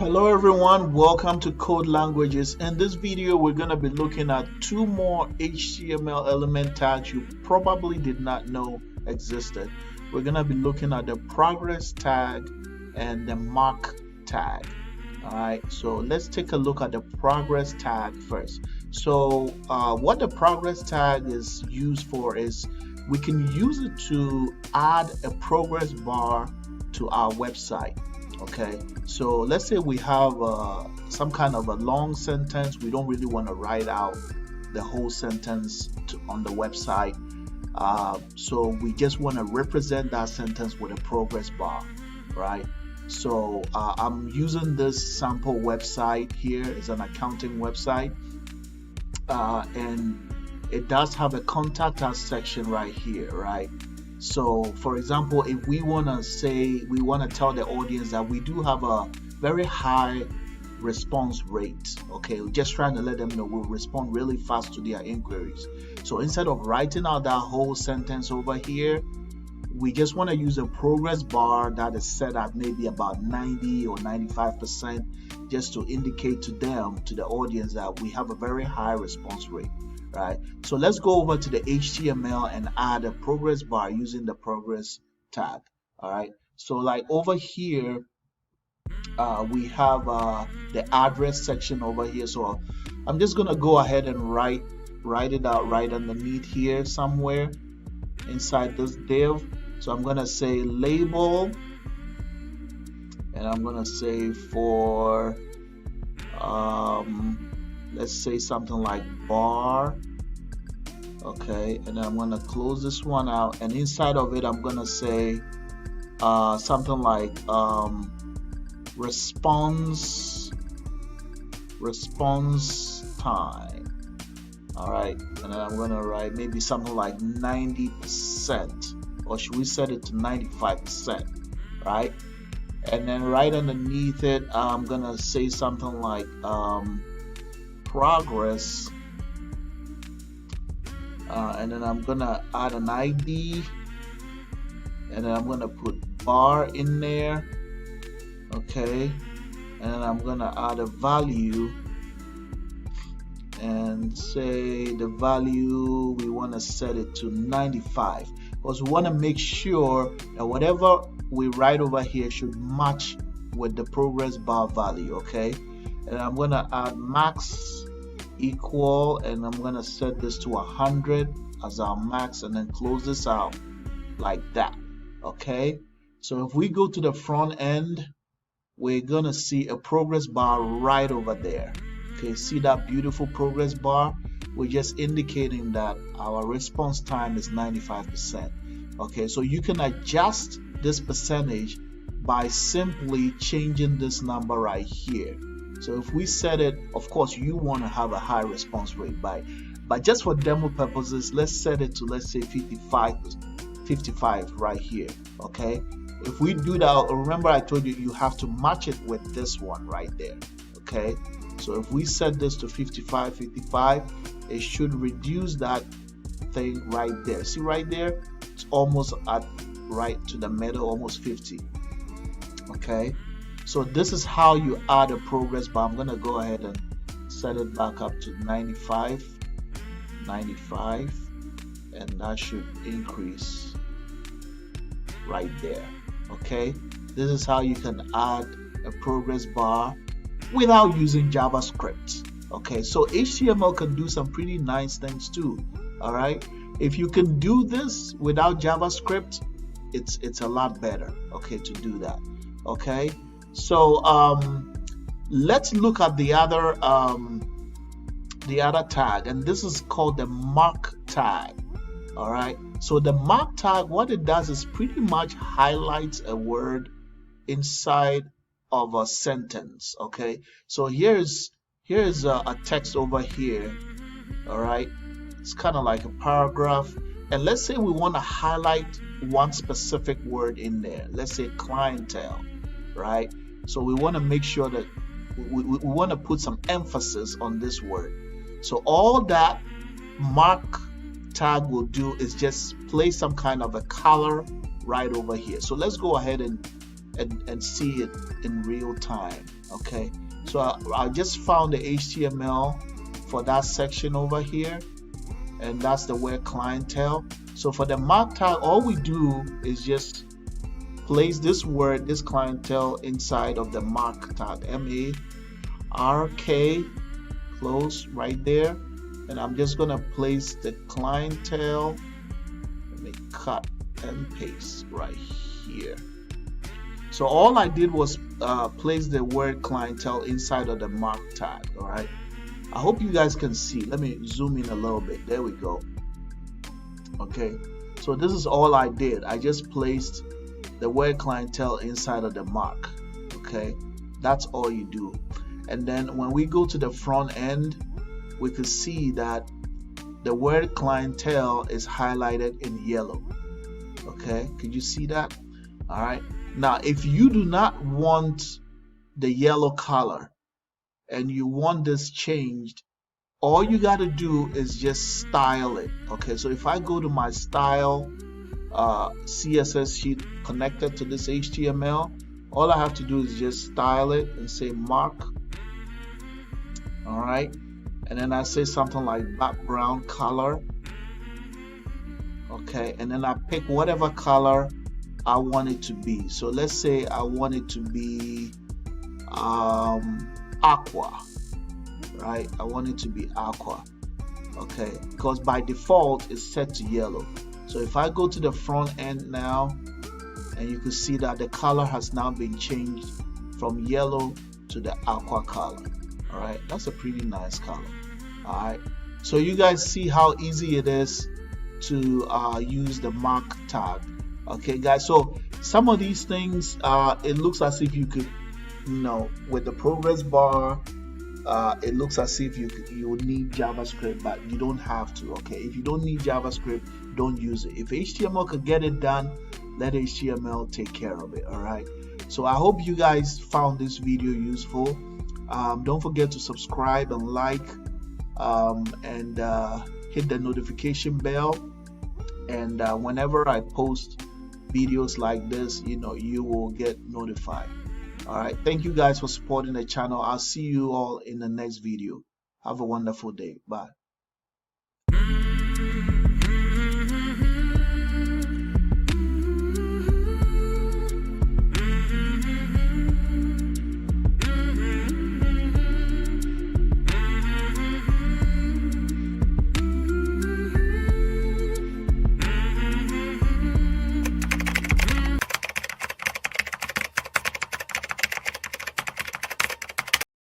Hello everyone, welcome to Code Languages. In this video, we're going to be looking at two more HTML element tags you probably did not know existed. We're going to be looking at the progress tag and the mark tag. Alright, so let's take a look at the progress tag first. So what the progress tag is used for is we can use it to add a progress bar to our website. Okay, so let's say we have some kind of a long sentence. We don't really want to write out the whole sentence on the website, so we just want to represent that sentence with a progress bar, right? So I'm using this sample website here. It's an accounting website, and it does have a contact us section right here, right? So for example, if we want to tell the audience that we do have a very high response rate, okay, we're just trying to let them know we'll respond really fast to their inquiries. So instead of writing out that whole sentence over here, we just want to use a progress bar that is set at maybe about 90 or 95%, just to indicate to them, to the audience, that we have a very high response rate. Right, so let's go over to the HTML and add a progress bar using the progress tag. All right, so like over here, we have the address section over here. So I'm just gonna go ahead and write it out right underneath here somewhere inside this div. So I'm gonna say label, and I'm gonna say for let's say something like bar. Okay, and then I'm going to close this one out, and inside of it I'm going to say something like response time. All right, and then I'm going to write maybe something like 90%, or should we set it to 95%, right? And then right underneath it I'm going to say something like progress, and then I'm gonna add an ID, and then I'm gonna put bar in there. Okay, and then I'm gonna add a value and say the value we want to set it to 95, because we want to make sure that whatever we write over here should match with the progress bar value. Okay, and I'm gonna add max equal, and I'm gonna set this to 100 as our max, and then close this out like that. Okay, so if we go to the front end, we're gonna see a progress bar right over there. Okay, see that beautiful progress bar? We're just indicating that our response time is 95%. Okay, so you can adjust this percentage by simply changing this number right here. So if we set it, of course you want to have a high response rate, but just for demo purposes, let's set it to, let's say 55 right here. Okay, if we do that, remember I told you you have to match it with this one right there. Okay, so if we set this to 55, it should reduce that thing right there. See right there, it's almost at right to the middle, almost 50. Okay, so this is how you add a progress bar. I'm gonna go ahead and set it back up to 95, and that should increase right there. Okay, this is how you can add a progress bar without using JavaScript. Okay, so HTML can do some pretty nice things too. All right, if you can do this without JavaScript, it's a lot better, okay, to do that. Okay, so let's look at the other tag, and this is called the mark tag. All right, so the mark tag, what it does is pretty much highlights a word inside of a sentence. Okay, so here's a text over here. All right, it's kind of like a paragraph, and let's say we want to highlight one specific word in there. Let's say clientele, right? So we want to make sure that we want to put some emphasis on this word. So all that mark tag will do is just place some kind of a color right over here. So let's go ahead and see it in real time. Okay, so I just found the HTML for that section over here, and that's the word clientele. So for the mark tag, all we do is just place this word, this clientele, inside of the mark tag, M-A-R-K, close right there, and I'm just gonna place the clientele. Let me cut and paste right here. So all I did was place the word clientele inside of the mark tag. All right, I hope you guys can see. Let me zoom in a little bit. There we go. Okay, so this is all I did. I just placed the word clientele inside of the mark. Okay, that's all you do. And then when we go to the front end, we can see that the word clientele is highlighted in yellow. Okay, could you see that? All right, now if you do not want the yellow color and you want this changed, all you got to do is just style it. Okay, so if I go to my style CSS sheet connected to this HTML, all I have to do is just style it and say mark. All right, and then I say something like background color. Okay, and then I pick whatever color I want it to be. So let's say I want it to be aqua, right? I want it to be aqua. Okay, because by default it's set to yellow. So if I go to the front end now, and you can see that the color has now been changed from yellow to the aqua color. All right, that's a pretty nice color. All right, so you guys see how easy it is to use the mark tag. Okay guys, so some of these things it looks as if you could, you know, with the progress bar, it looks as if you would need JavaScript, but you don't have to. Okay, if you don't need JavaScript, don't use it. If HTML could get it done, let HTML take care of it. All right, so I hope you guys found this video useful. Don't forget to subscribe and like, and hit the notification bell, and whenever I post videos like this, you know, you will get notified. All right, thank you guys for supporting the channel. I'll see you all in the next video. Have a wonderful day. Bye.